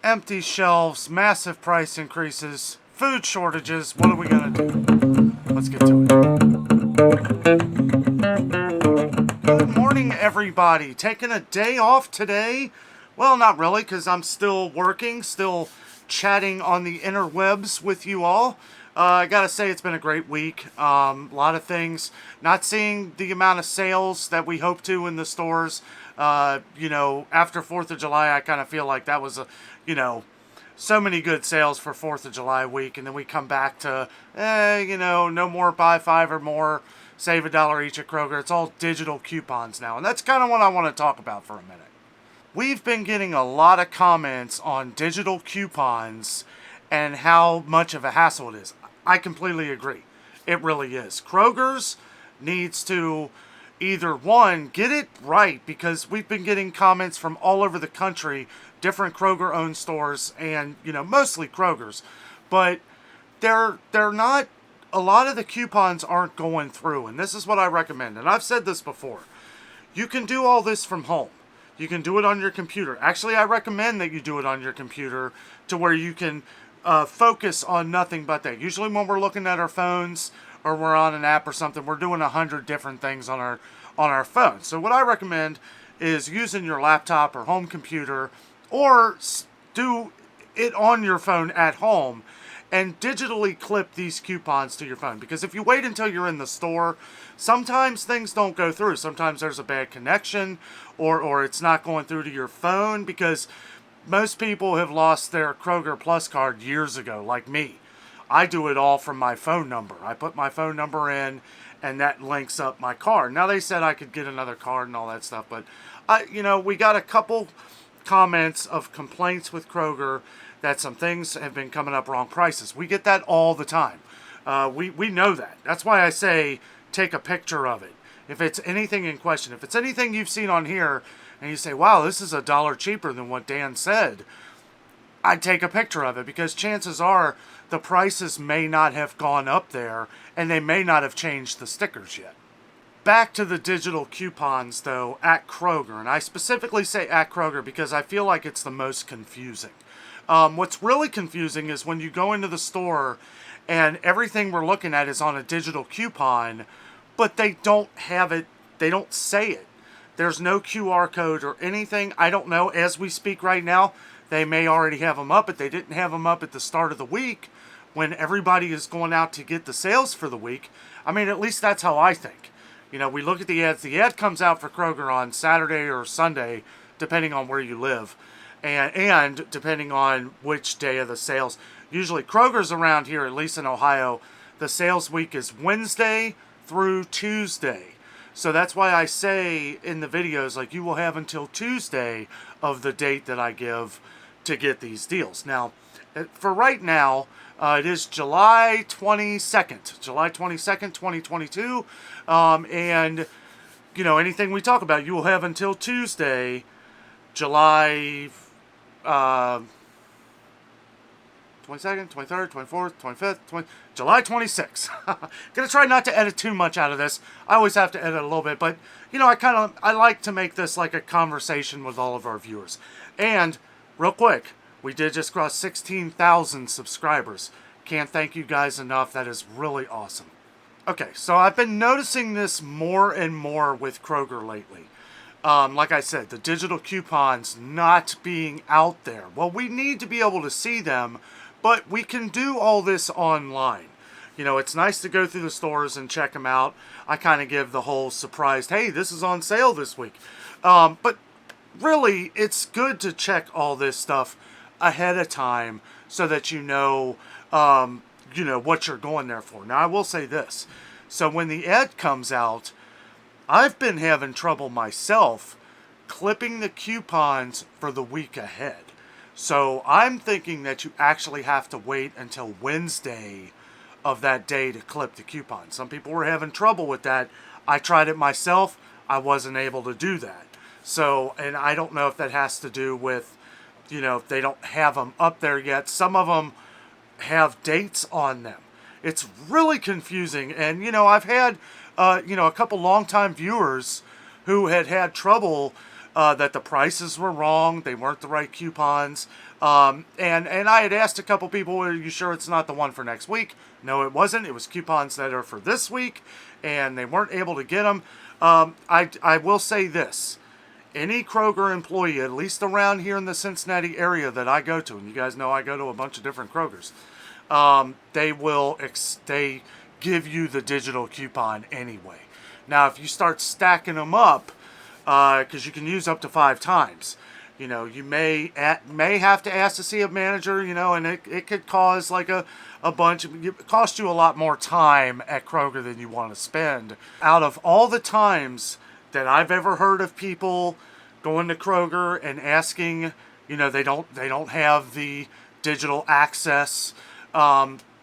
empty shelves, massive price increases, food shortages. What are we going to do? Let's get to it. Good morning, everybody. Taking a day off today? Well, not really, because I'm still working, still chatting on the interwebs with you all. I gotta say, it's been a great week. A lot of things. Not seeing the amount of sales that we hope to in the stores. After 4th of July, I kind of feel like that was so many good sales for 4th of July week. And then we come back to, no more buy 5 or more, save $1 each at Kroger. It's all digital coupons now. And that's kind of what I want to talk about for a minute. We've been getting a lot of comments on digital coupons and how much of a hassle it is. I completely agree. It really is. Kroger's needs to either, one, get it right, because we've been getting comments from all over the country, different Kroger-owned stores, and, mostly Kroger's. But they're not, a lot of the coupons aren't going through, and this is what I recommend. And I've said this before. You can do all this from home. You can do it on your computer. Actually, I recommend that you do it on your computer to where you can focus on nothing but that. Usually when we're looking at our phones or we're on an app or something, we're doing 100 different things on our phone. So what I recommend is using your laptop or home computer, or do it on your phone at home and digitally clip these coupons to your phone. Because if you wait until you're in the store, sometimes things don't go through. Sometimes there's a bad connection, or it's not going through to your phone, because most people have lost their Kroger Plus card years ago, like me. I do it all from my phone number. I put my phone number in, and that links up my card. Now, they said I could get another card and all that stuff, but we got a couple comments of complaints with Kroger that some things have been coming up wrong prices. We get that all the time. We know that. That's why I say take a picture of it. If it's anything in question, if it's anything you've seen on here, and you say, wow, this is $1 cheaper than what Dan said, I'd take a picture of it, because chances are the prices may not have gone up there, and they may not have changed the stickers yet. Back to the digital coupons, though, at Kroger. And I specifically say at Kroger because I feel like it's the most confusing. What's really confusing is when you go into the store and everything we're looking at is on a digital coupon, but they don't have it, they don't say it. There's no QR code or anything. I don't know. As we speak right now, they may already have them up, but they didn't have them up at the start of the week when everybody is going out to get the sales for the week. I mean, at least that's how I think. We look at the ads. The ad comes out for Kroger on Saturday or Sunday, depending on where you live, and depending on which day of the sales. Usually Kroger's around here, at least in Ohio, the sales week is Wednesday through Tuesday. So that's why I say in the videos, like, you will have until Tuesday of the date that I give to get these deals. Now, for right now, it is July 22nd, 2022. And, anything we talk about, you will have until Tuesday, July 22nd, 23rd, 24th, 25th, July 26th. Gonna try not to edit too much out of this. I always have to edit a little bit, but I like to make this like a conversation with all of our viewers. And real quick, we did just cross 16,000 subscribers. Can't thank you guys enough. That is really awesome. Okay, so I've been noticing this more and more with Kroger lately. Like I said, the digital coupons not being out there. Well, we need to be able to see them, but we can do all this online. It's nice to go through the stores and check them out. I kind of give the whole surprised, hey, this is on sale this week. But really, it's good to check all this stuff ahead of time so that what you're going there for. Now, I will say this. So when the ad comes out, I've been having trouble myself clipping the coupons for the week ahead. So I'm thinking that you actually have to wait until Wednesday of that day to clip the coupon. Some people were having trouble with that. I tried it myself. I wasn't able to do that. So, and I don't know if that has to do with, if they don't have them up there yet. Some of them have dates on them. It's really confusing. And, I've had, a couple longtime viewers who had trouble that the prices were wrong. They weren't the right coupons. And I had asked a couple people, are you sure it's not the one for next week? No, it wasn't. It was coupons that are for this week, and they weren't able to get them. I will say this. Any Kroger employee, at least around here in the Cincinnati area that I go to, and you guys know I go to a bunch of different Krogers, they give you the digital coupon anyway. Now, if you start stacking them up, because you can use up to 5 times, you may have to ask to see a manager, and it could cause like a bunch of, it cost you a lot more time at Kroger than you want to spend. Out of all the times that I've ever heard of people going to Kroger and asking, they don't have the digital access,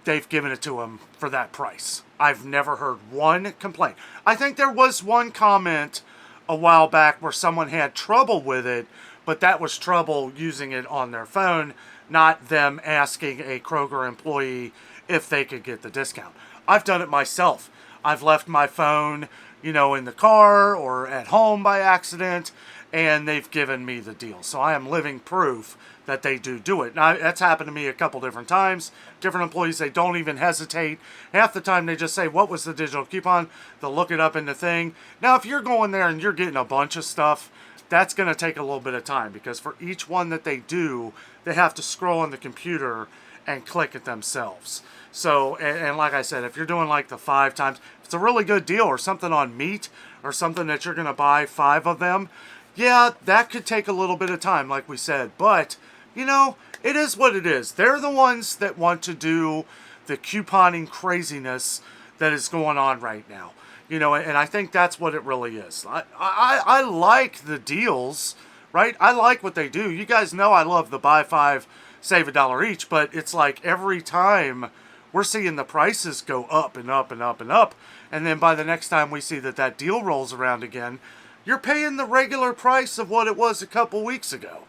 they've given it to them for that price. I've never heard one complaint. I think there was one comment a while back where someone had trouble with it, but that was trouble using it on their phone, not them asking a Kroger employee if they could get the discount. I've done it myself. I've left my phone, in the car or at home by accident, and they've given me the deal. So I am living proof that they do it. Now, that's happened to me a couple different times. Different employees, they don't even hesitate. Half the time they just say, what was the digital coupon? They'll look it up in the thing. Now, if you're going there and you're getting a bunch of stuff, that's going to take a little bit of time, because for each one that they do, they have to scroll on the computer and click it themselves. So, and like I said, if you're doing like the 5 times, if it's a really good deal or something on meat or something that you're going to buy 5 of them, yeah, that could take a little bit of time, like we said. But, it is what it is. They're the ones that want to do the couponing craziness that is going on right now. And I think that's what it really is. I like the deals, right? I like what they do. You guys know I love the buy 5, save $1 each, but it's like every time we're seeing the prices go up and up and up and up. And then by the next time we see that deal rolls around again, you're paying the regular price of what it was a couple weeks ago.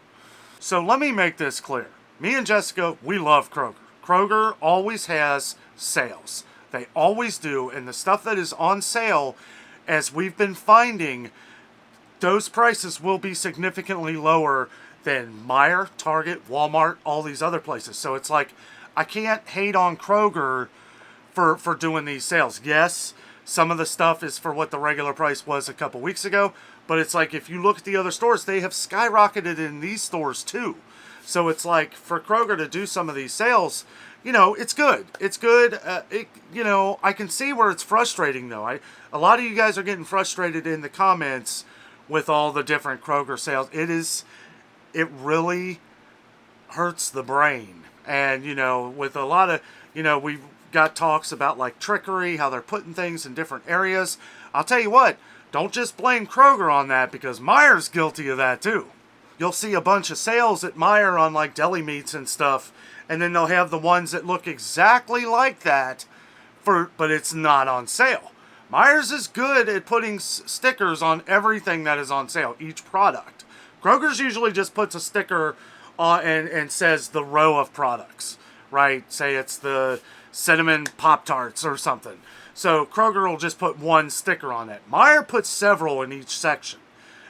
So let me make this clear. Me and Jessica, we love Kroger. Kroger always has sales. They always do. And the stuff that is on sale, as we've been finding, those prices will be significantly lower than Meijer, Target, Walmart, all these other places. So it's like, I can't hate on Kroger for doing these sales. Yes, some of the stuff is for what the regular price was a couple weeks ago, but it's like if you look at the other stores, they have skyrocketed in these stores too. So it's like for Kroger to do some of these sales, it's good. It's good. I can see where it's frustrating though. A lot of you guys are getting frustrated in the comments with all the different Kroger sales. It really hurts the brain. And, with a lot of, we've got talks about like trickery, how they're putting things in different areas. I'll tell you what, don't just blame Kroger on that, because Meijer's guilty of that too. You'll see a bunch of sales at Meijer on like deli meats and stuff, and then they'll have the ones that look exactly like that, but it's not on sale. Meijer's is good at putting stickers on everything that is on sale, each product. Kroger's usually just puts a sticker and says the row of products, right? Say it's the cinnamon Pop-Tarts or something. So Kroger will just put one sticker on it. Meijer puts several in each section.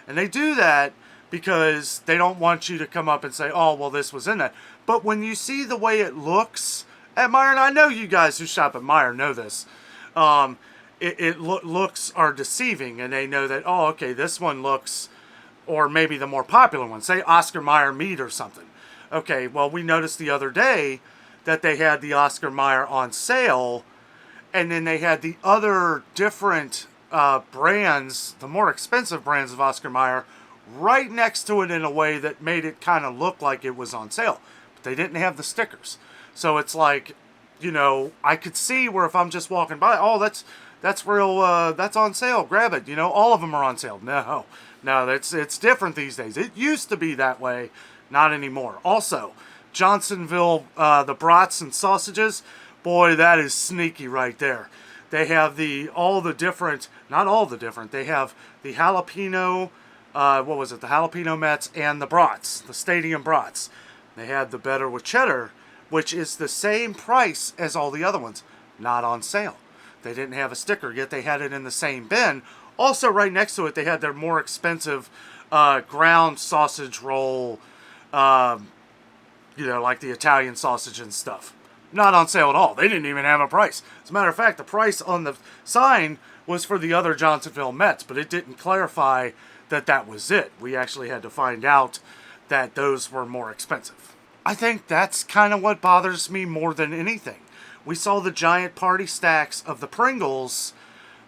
And they do that because they don't want you to come up and say, oh, well, this was in that. But when you see the way it looks at Meijer, and I know you guys who shop at Meijer know this, looks are deceiving, and they know that, oh, okay, this one looks, or maybe the more popular one, say Oscar Mayer meat or something. Okay, well, we noticed the other day that they had the Oscar Mayer on sale, and then they had the other different brands, the more expensive brands of Oscar Mayer, right next to it in a way that made it kind of look like it was on sale. But they didn't have the stickers. So it's like, I could see where if I'm just walking by, oh, that's real, that's on sale, grab it. All of them are on sale. No, it's different these days. It used to be that way, not anymore. Also, Johnsonville, the brats and sausages, boy, that is sneaky right there. They have not all the different, they have the jalapeno, the jalapeno Mets and the brats, the stadium brats. They had the better with cheddar, which is the same price as all the other ones, not on sale. They didn't have a sticker, yet they had it in the same bin. Also, right next to it, they had their more expensive ground sausage roll, like the Italian sausage and stuff. Not on sale at all. They didn't even have a price. As a matter of fact, the price on the sign was for the other Johnsonville Mets, but it didn't clarify that that was it. We actually had to find out that those were more expensive. I think that's kind of what bothers me more than anything. We saw the giant party stacks of the Pringles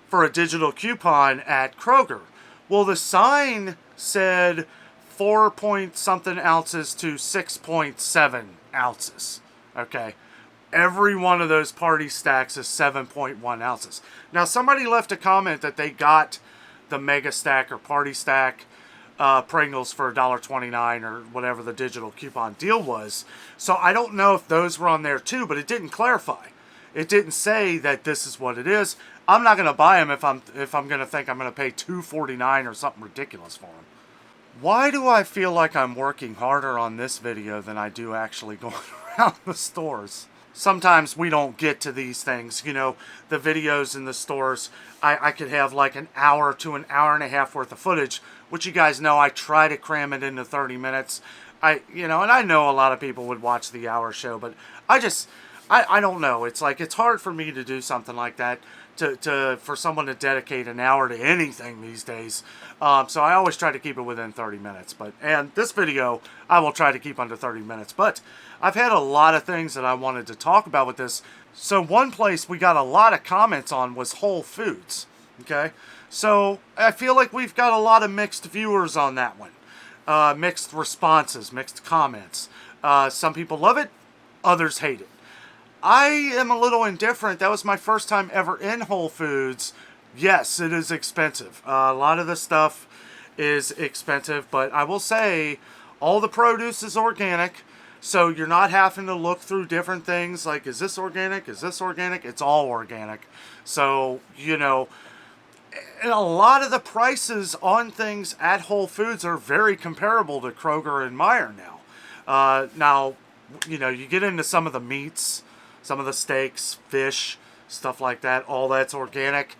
for a digital coupon at Kroger. Well, the sign said 4 point something ounces to 6.7 ounces. Okay. Every one of those party stacks is 7.1 ounces. Now, somebody left a comment that they got the mega stack or party stack Pringles for $1.29 or whatever the digital coupon deal was. So I don't know if those were on there too, but it didn't clarify. It didn't say that this is what it is. I'm not going to buy them if I'm going to think I'm going to pay $2.49 or something ridiculous for them. Why do I feel like I'm working harder on this video than I do actually going around the stores? Sometimes we don't get to these things. You know, the videos in the stores, I could have like an hour to an hour and a half worth of footage, which you guys know I try to cram it into 30 minutes. And I know a lot of people would watch the hour show, but I don't know. It's like, it's hard for me to do something like that, for someone to dedicate an hour to anything these days. So I always try to keep it within 30 minutes. And this video, I will try to keep under 30 minutes. But I've had a lot of things that I wanted to talk about with this. So one place we got a lot of comments on was Whole Foods. Okay? So I feel like we've got a lot of mixed viewers on that one. Mixed responses, mixed comments. Some people love it, others hate it. I am a little indifferent. That was my first time ever in Whole Foods. Yes, it is expensive. A lot of the stuff is expensive, but I will say all the produce is organic, so you're not having to look through different things like, is this organic? Is this organic? It's all organic. So, and a lot of the prices on things at Whole Foods are very comparable to Kroger and Meijer now. Now, you get into some of the meats, some of the steaks, fish, stuff like that, all that's organic.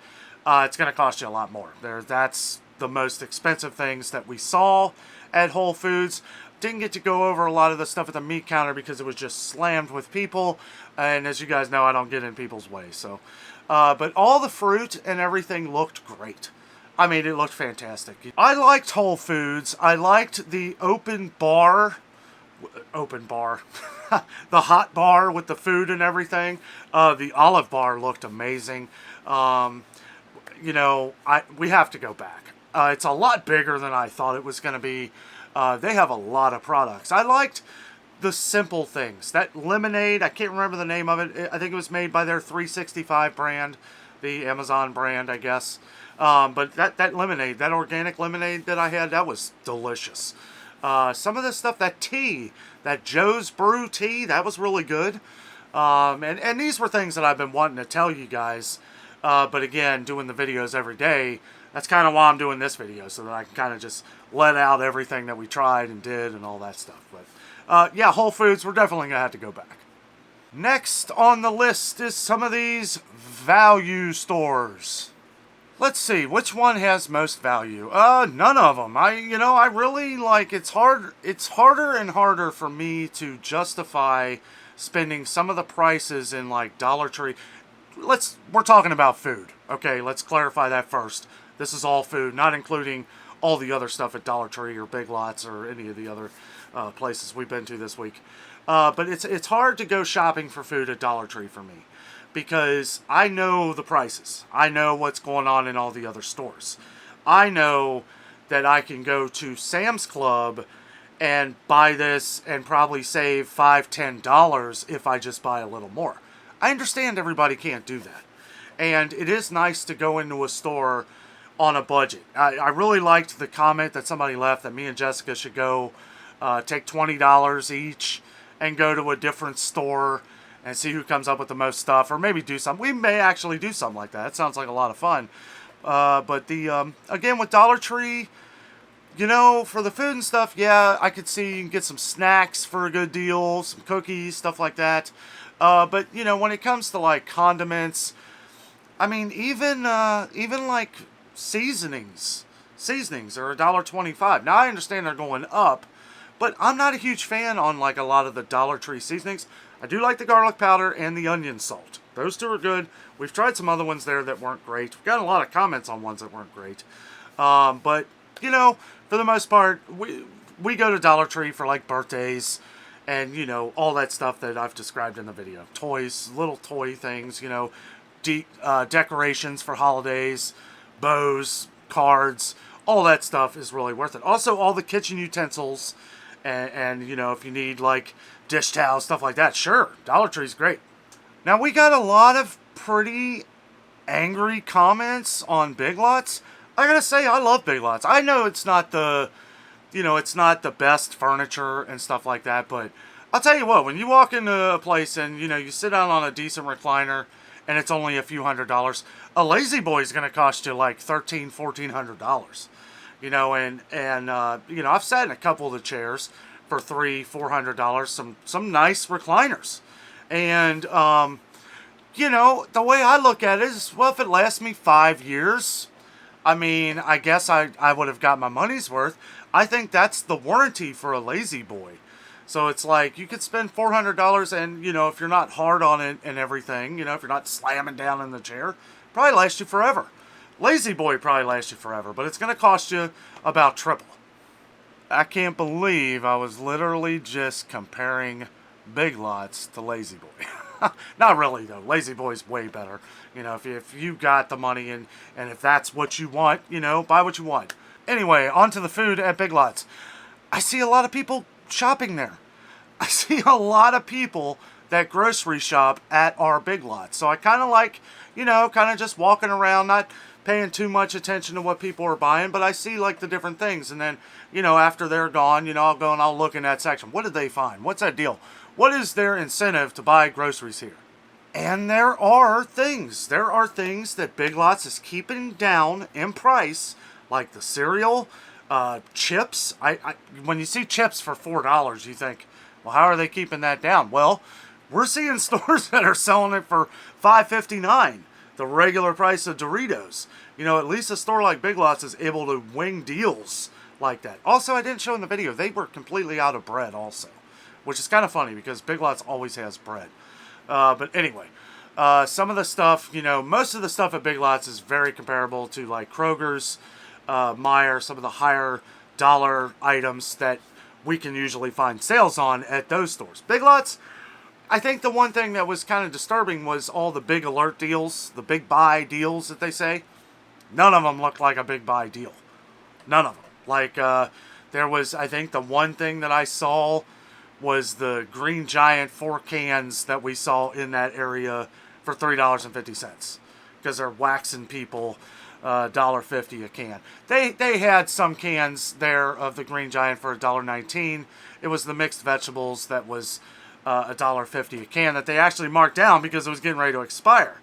It's going to cost you a lot more. That's the most expensive things that we saw at Whole Foods. Didn't get to go over a lot of the stuff at the meat counter because it was just slammed with people. And as you guys know, I don't get in people's way. So, but all the fruit and everything looked great. I mean, it looked fantastic. I liked Whole Foods. I liked the open bar, the hot bar with the food and everything. The olive bar looked amazing. We have to go back. It's a lot bigger than I thought it was going to be. They have a lot of products. I liked the simple things. That lemonade, I can't remember the name of it. I think it was made by their 365 brand, the Amazon brand, I guess. But that lemonade, that organic lemonade that I had, that was delicious. Some of this stuff, that tea, that Joe's Brew tea, that was really good. And these were things that I've been wanting to tell you guys. But again, doing the videos every day, that's kind of why I'm doing this video, so that I can kind of just let out everything that we tried and did and all that stuff. But yeah, Whole Foods, we're definitely going to have to go back. Next on the list is some of these value stores. Let's see, which one has most value? None of them. I really it's harder and harder for me to justify spending some of the prices in like Dollar Tree. We're talking about food. Okay, let's clarify that first. This is all food, not including all the other stuff at Dollar Tree or Big Lots or any of the other places we've been to this week. But it's hard to go shopping for food at Dollar Tree for me, because I know the prices. I know what's going on in all the other stores. I know that I can go to Sam's Club and buy this and probably save $5, $10 if I just buy a little more. I understand everybody can't do that. And it is nice to go into a store on a budget. I really liked the comment that somebody left that me and Jessica should go take $20 each and go to a different store and see who comes up with the most stuff, or maybe do something. We may actually do something like that. It sounds like a lot of fun. But again, with Dollar Tree, for the food and stuff, yeah, I could see you can get some snacks for a good deal, some cookies, stuff like that. But when it comes to like condiments, I mean, even like seasonings, seasonings are $1.25. Now I understand they're going up, but I'm not a huge fan on like a lot of the Dollar Tree seasonings. I do like the garlic powder and the onion salt. Those two are good. We've tried some other ones there that weren't great. We've got a lot of comments on ones that weren't great. But, you know, for the most part, we go to Dollar Tree for like birthdays and, you know, all that stuff that I've described in the video. Toys, little toy things, you know, decorations for holidays, bows, cards, all that stuff is really worth it. Also, all the kitchen utensils and you know, if you need like dish towels, stuff like that, sure, Dollar Tree's great. Now, we got a lot of pretty angry comments on Big Lots. I gotta say, I love Big Lots. I know it's not the, you know, it's not the best furniture and stuff like that, but I'll tell you what, when you walk into a place and, you know, you sit down on a decent recliner and it's only a few $100s, a Lazy Boy is gonna cost you like $1,300, $1,400. You know, and you know, I've sat in a couple of the chairs for $300, $400, some nice recliners. And, you know, the way I look at it is, well, if it lasts me 5 years, I mean, I guess I would have got my money's worth. I think that's the warranty for a Lazy Boy. So it's like, you could spend $400 and, you know, if you're not hard on it and everything, you know, if you're not slamming down in the chair, probably lasts you forever. Lazy Boy probably lasts you forever, but it's going to cost you about triple. I can't believe I was literally just comparing Big Lots to Lazy Boy. Not really, though. Lazy Boy's way better. You know, if you got the money and if that's what you want, you know, buy what you want. Anyway, on to the food at Big Lots. I see a lot of people shopping there. I see a lot of people that grocery shop at our Big Lots. So I kind of like, you know, kind of just walking around, not paying too much attention to what people are buying, but I see like the different things. And then, you know, after they're gone, you know, I'll go and I'll look in that section. What did they find? What's that deal? What is their incentive to buy groceries here? And there are things. There are things that Big Lots is keeping down in price, like the cereal, chips. When you see chips for $4, you think, well, how are they keeping that down? Well, we're seeing stores that are selling it for $5.59, the regular price of Doritos. You know, at least a store like Big Lots is able to wing deals like that. Also, I didn't show in the video, they were completely out of bread also, which is kind of funny because Big Lots always has bread. But anyway, some of the stuff, you know, most of the stuff at Big Lots is very comparable to like Kroger's, Meijer, some of the higher dollar items that we can usually find sales on at those stores. Big Lots, I think the one thing that was kind of disturbing was all the big alert deals, the big buy deals that they say. None of them looked like a big buy deal. None of them. Like, there was, I think the one thing that I saw was the Green Giant 4 cans that we saw in that area for $3.50. Because they're waxing people $1.50 a can. They had some cans there of the Green Giant for $1.19. It was the mixed vegetables that was $1.50 a can that they actually marked down because it was getting ready to expire.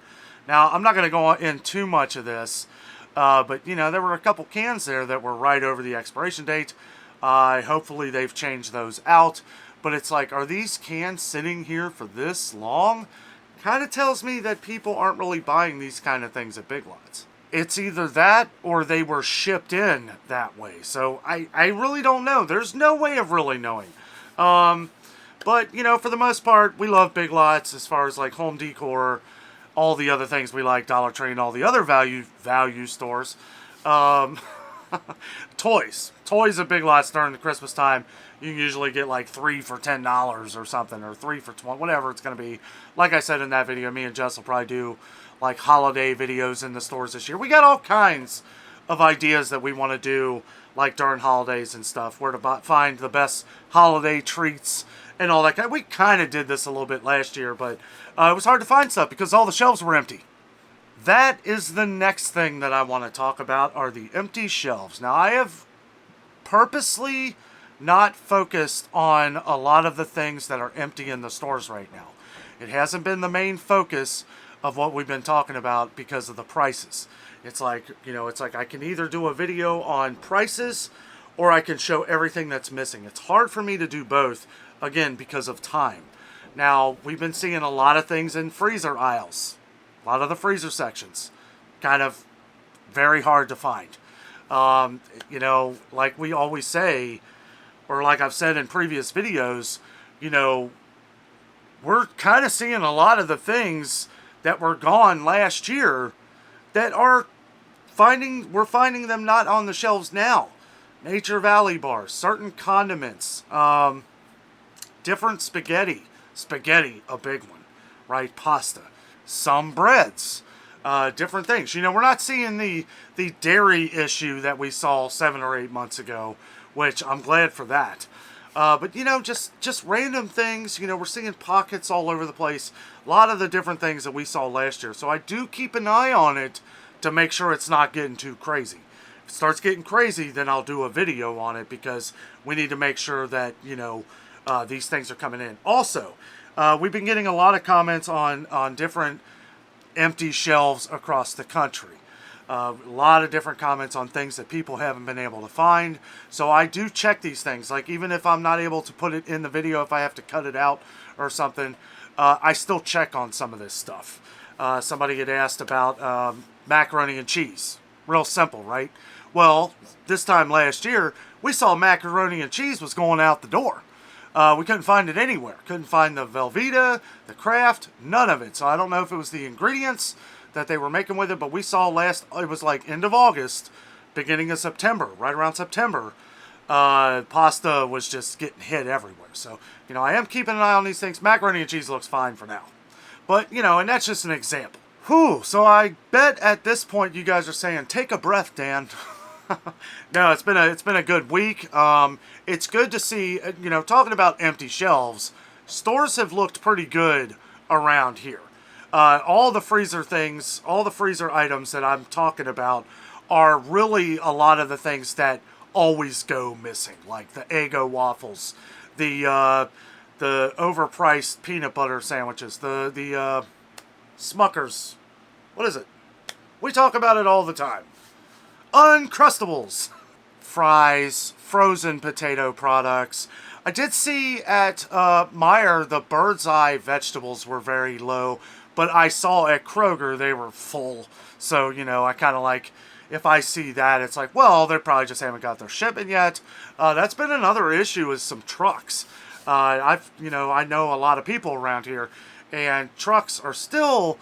Now, I'm not going to go in too much of this, but, you know, there were a couple cans there that were right over the expiration date. Hopefully they've changed those out. But it's like, are these cans sitting here for this long? Kind of tells me that people aren't really buying these kind of things at Big Lots. It's either that or they were shipped in that way. So I really don't know. There's no way of really knowing. But, you know, for the most part, we love Big Lots as far as like home decor, all the other things we like, Dollar Tree and all the other value stores. Toys at Big Lots during the Christmas time, you can usually get like 3 for $10 or something, or 3 for $20, whatever it's going to be. Like I said in that video, me and Jess will probably do like holiday videos in the stores this year. We got all kinds of ideas that we want to do, like during holidays and stuff, where to find the best holiday treats and all that. We kind of did this a little bit last year, but it was hard to find stuff because all the shelves were empty. That is the next thing that I want to talk about, are the empty shelves. Now, I have purposely not focused on a lot of the things that are empty in the stores right now. It hasn't been the main focus of what we've been talking about because of the prices. It's like, you know, it's like I can either do a video on prices or I can show everything that's missing. It's hard for me to do both, again, because of time. Now, we've been seeing a lot of things in freezer aisles. A lot of the freezer sections. Kind of very hard to find. You know, like we always say, or like I've said in previous videos, you know, we're kind of seeing a lot of the things that were gone last year that are we're finding them not on the shelves now. Nature Valley bars, certain condiments, different spaghetti, a big one, right? Pasta, some breads, different things. You know, we're not seeing the dairy issue that we saw 7 or 8 months ago, which I'm glad for that. But you know, just random things. You know, we're seeing pockets all over the place. A lot of the different things that we saw last year. So I do keep an eye on it to make sure it's not getting too crazy. If it starts getting crazy, then I'll do a video on it, because we need to make sure that, you know, these things are coming in. Also, we've been getting a lot of comments on different empty shelves across the country. A lot of different comments on things that people haven't been able to find. So I do check these things. Like, even if I'm not able to put it in the video, if I have to cut it out or something, I still check on some of this stuff. Somebody had asked about macaroni and cheese. Real simple, right? Well, this time last year, we saw macaroni and cheese was going out the door. We couldn't find it anywhere. Couldn't find the Velveeta, the Kraft, none of it. So I don't know if it was the ingredients that they were making with it, but we saw it was like end of August, beginning of September, right around September, pasta was just getting hit everywhere. So, you know, I am keeping an eye on these things. Macaroni and cheese looks fine for now. But, you know, and that's just an example. Whew, so I bet at this point you guys are saying, take a breath, Dan. No, it's been a good week. It's good to see, you know, talking about empty shelves, stores have looked pretty good around here. All the freezer things, all the freezer items that I'm talking about are really a lot of the things that always go missing, like the Eggo waffles, the overpriced peanut butter sandwiches, the Smuckers. What is it? We talk about it all the time. Uncrustables, fries, frozen potato products. I did see at Meijer the Bird's Eye vegetables were very low, but I saw at Kroger they were full. So, you know, I kind of like, if I see that, it's like, well, they probably just haven't got their shipment yet. That's been another issue with some trucks. I know a lot of people around here, and trucks are still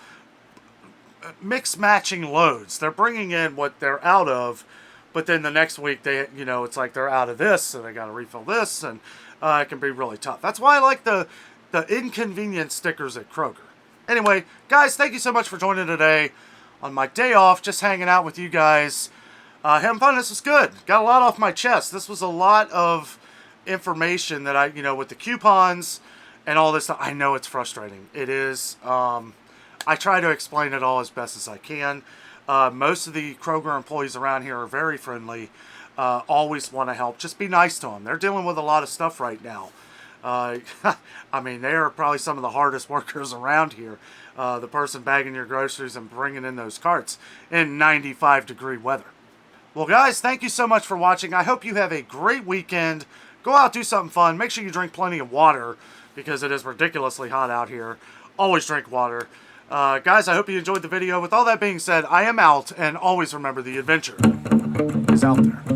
mix matching loads. They're bringing in what they're out of, but then the next week it's like they're out of this, so they got to refill this, and it can be really tough. That's why I like the inconvenience stickers at Kroger. Anyway, guys, thank you so much for joining today on my day off, just hanging out with you guys. Having fun. This was good. Got a lot off my chest. This was a lot of information that with the coupons and all this stuff. I know it's frustrating. It is. I try to explain it all as best as I can. Most of the Kroger employees around here are very friendly. Always want to help. Just be nice to them. They're dealing with a lot of stuff right now. I mean, they are probably some of the hardest workers around here. The person bagging your groceries and bringing in those carts in 95-degree weather. Well, guys, thank you so much for watching. I hope you have a great weekend. Go out, do something fun. Make sure you drink plenty of water, because it is ridiculously hot out here. Always drink water. Guys, I hope you enjoyed the video. With all that being said, I am out, and always remember, the adventure is out there.